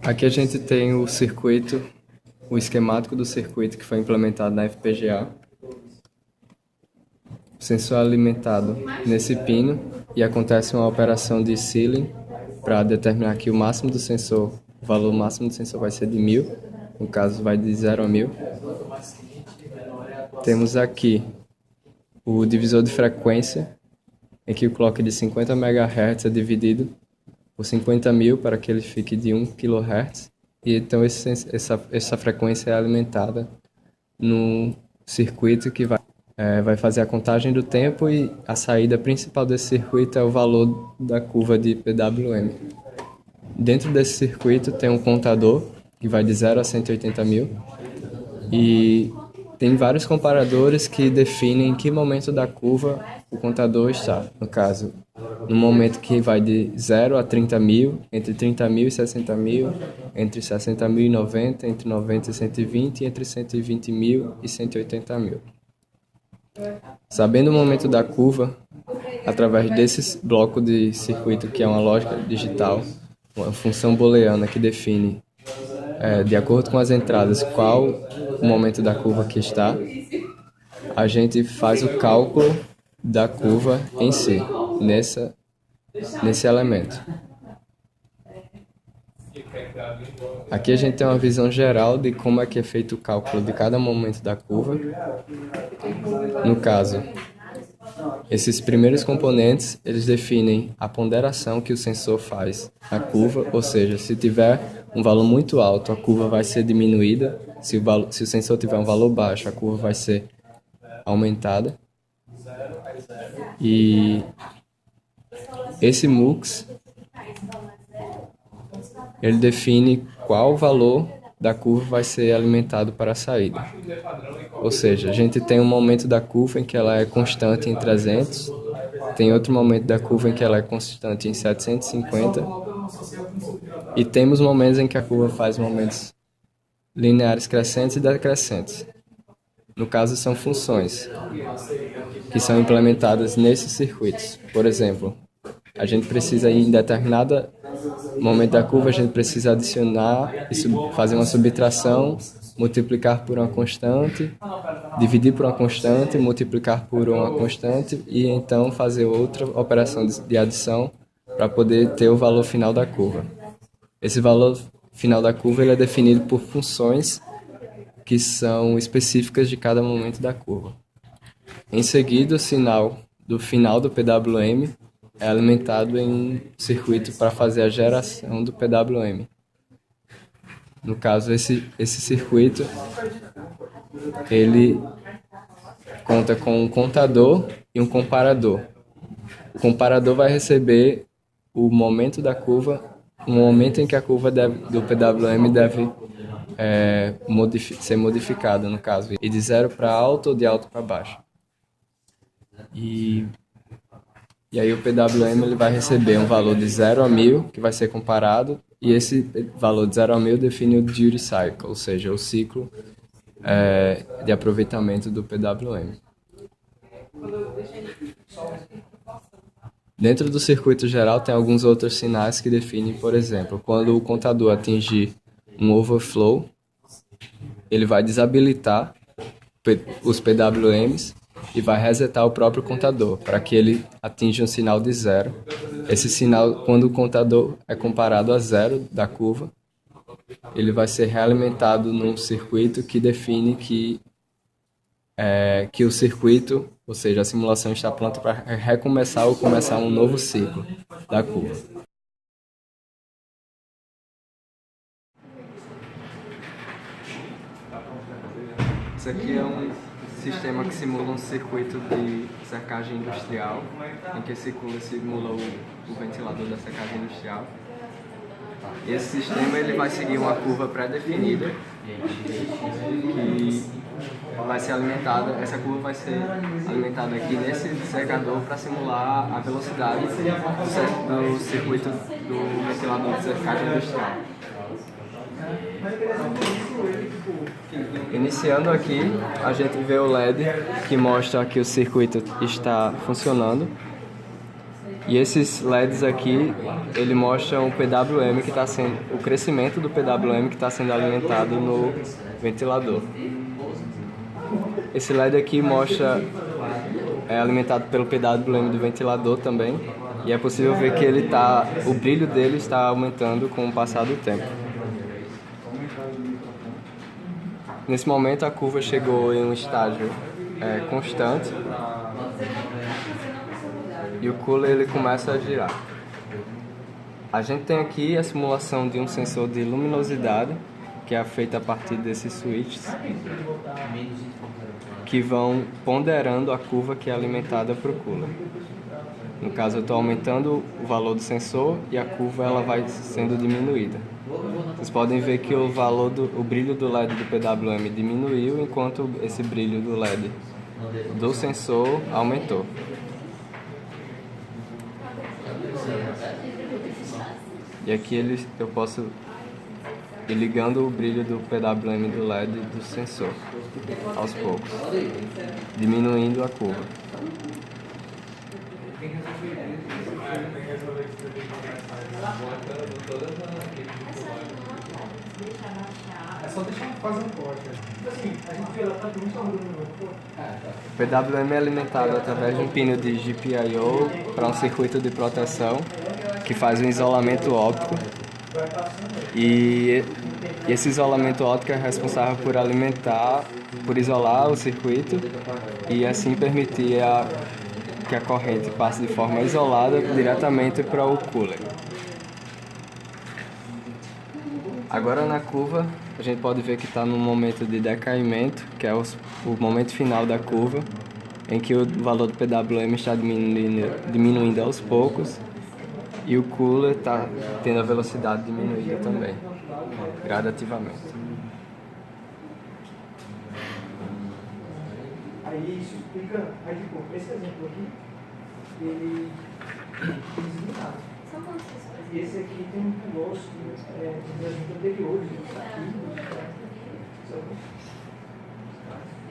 Aqui a gente tem o circuito, o esquemático do circuito que foi implementado na FPGA. O sensor é alimentado nesse pino e acontece uma operação de sealing para determinar que o máximo do sensor, o valor máximo do sensor vai ser de 1000, no caso vai de 0 a 1000. Temos aqui o divisor de frequência, em que o clock de 50 MHz é dividido por 50.000 para que ele fique de 1 kHz. E então essa frequência é alimentada no circuito que vai fazer a contagem do tempo, e a saída principal desse circuito é o valor da curva de PWM. Dentro desse circuito tem um contador que vai de 0 a 180.000 e tem vários comparadores que definem em que momento da curva o contador está. No caso, no momento que vai de 0 a 30.000, entre 30.000 e 60.000, entre 60.000 e 90, entre 90 e 120 e entre 120.000 e 180.000. Sabendo o momento da curva, através desse bloco de circuito, que é uma lógica digital, uma função booleana que define, de acordo com as entradas, qual o momento da curva que está, a gente faz o cálculo da curva em si, nesse elemento. Aqui a gente tem uma visão geral de como é que é feito o cálculo de cada momento da curva. No caso, esses primeiros componentes, eles definem a ponderação que o sensor faz na curva, ou seja, se tiver um valor muito alto, a curva vai ser diminuída, se o sensor tiver um valor baixo, a curva vai ser aumentada. E esse MUX, ele define qual valor da curva vai ser alimentado para a saída. Ou seja, a gente tem um momento da curva em que ela é constante em 300, tem outro momento da curva em que ela é constante em 750, e temos momentos em que a curva faz momentos lineares crescentes e decrescentes. No caso, são funções que são implementadas nesses circuitos. Por exemplo, a gente precisa, em determinado momento da curva, a gente precisa adicionar, fazer uma subtração, multiplicar por uma constante, dividir por uma constante, multiplicar por uma constante e então fazer outra operação de adição para poder ter o valor final da curva. Esse valor final da curva ele é definido por funções que são específicas de cada momento da curva. Em seguida, o sinal do final do PWM é alimentado em um circuito para fazer a geração do PWM. No caso, esse circuito ele conta com um contador e um comparador. O comparador vai receber o momento da curva, o momento em que a curva do PWM deve ser modificada, no caso, e de 0 para alto ou de alto para baixo. E aí o PWM ele vai receber um valor de 0 a 1000, que vai ser comparado, e esse valor de 0 a 1000 define o duty cycle, ou seja, o ciclo de aproveitamento do PWM. Dentro do circuito geral tem alguns outros sinais que definem, por exemplo, quando o contador atingir um overflow, ele vai desabilitar os PWMs e vai resetar o próprio contador para que ele atinja um sinal de 0. Esse sinal, quando o contador é comparado a 0 da curva, ele vai ser realimentado num circuito que define que o circuito, ou seja, a simulação está pronta para recomeçar ou começar um novo ciclo da curva. Isso aqui é um sistema que simula um circuito de secagem industrial, em que simula o ventilador da secagem industrial. Esse sistema ele vai seguir uma curva pré-definida que vai ser alimentada. Essa curva vai ser alimentada aqui nesse secador para simular a velocidade do circuito do ventilador de secagem industrial. Iniciando aqui, a gente vê o LED que mostra que o circuito está funcionando. E esses LEDs aqui, ele mostra o PWM que está sendo, o crescimento do PWM que está sendo alimentado no ventilador. Esse LED aqui mostra, é alimentado pelo PWM do ventilador também, e é possível ver que o brilho dele está aumentando com o passar do tempo. Nesse momento a curva chegou em um estágio constante e o cooler ele começa a girar. A gente tem aqui a simulação de um sensor de luminosidade que é feita a partir desses switches que vão ponderando a curva que é alimentada para o cooler. No caso, eu estou aumentando o valor do sensor e a curva ela vai sendo diminuída. Vocês podem ver que o brilho do LED do PWM diminuiu, enquanto esse brilho do LED do sensor aumentou. E aqui eu posso ir ligando o brilho do PWM do LED do sensor aos poucos, diminuindo a curva. É só deixar fazer um corte. Assim, a gente vê lá pra muito o PWM é alimentado através de um pino de GPIO para um circuito de proteção que faz um isolamento óptico. E esse isolamento óptico é responsável por isolar o circuito e assim permitir que a corrente passe de forma isolada diretamente para o cooler. Agora na curva, a gente pode ver que está num momento de decaimento, que é o momento final da curva, em que o valor do PWM está diminuindo aos poucos e o cooler está tendo a velocidade diminuída também, gradativamente. Aí isso explica, aí tipo, esse exemplo aqui, ele desligado. E esse aqui tem um negócio de ajuda anteriores, aqui.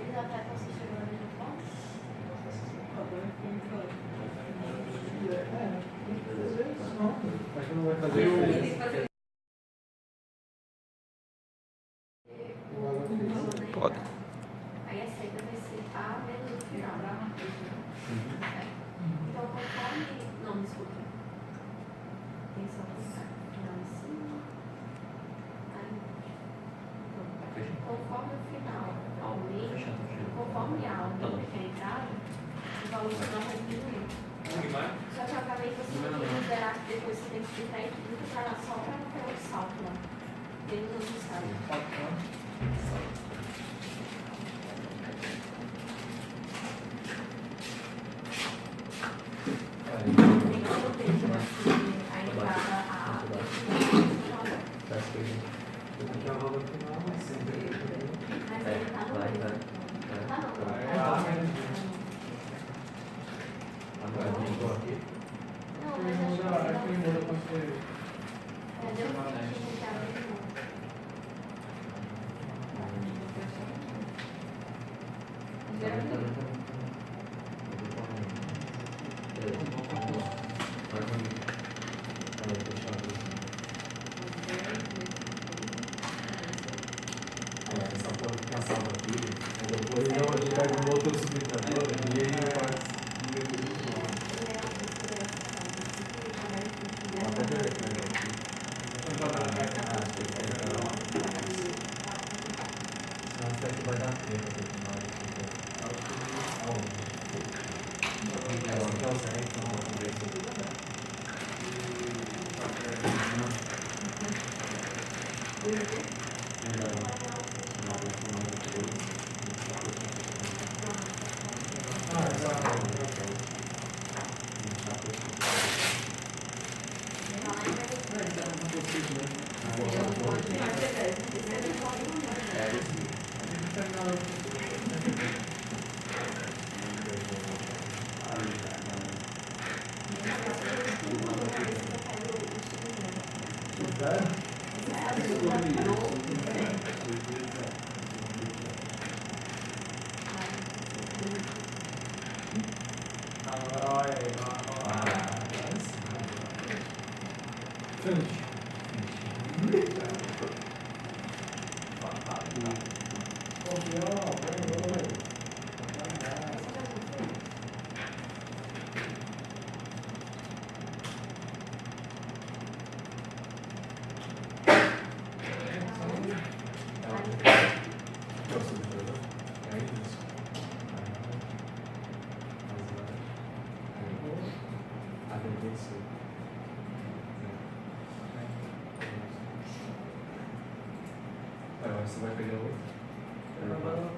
Eles até conseguiram no mesmo ponto? Acho que não vai fazer Pode. Aí a seca vai ser A menos o final. Então, conforme... Não, desculpa. Tem só final em cima. Aí embaixo. Então, conforme o final aumenta, conforme a aumenta que é a entrada, o valor final vai diminuir. Só que eu acabei que você tem que considerar que depois você tem que filtrar e tudo para só para não ter um salto lá. Ele não sabe. Você vai pegar outro?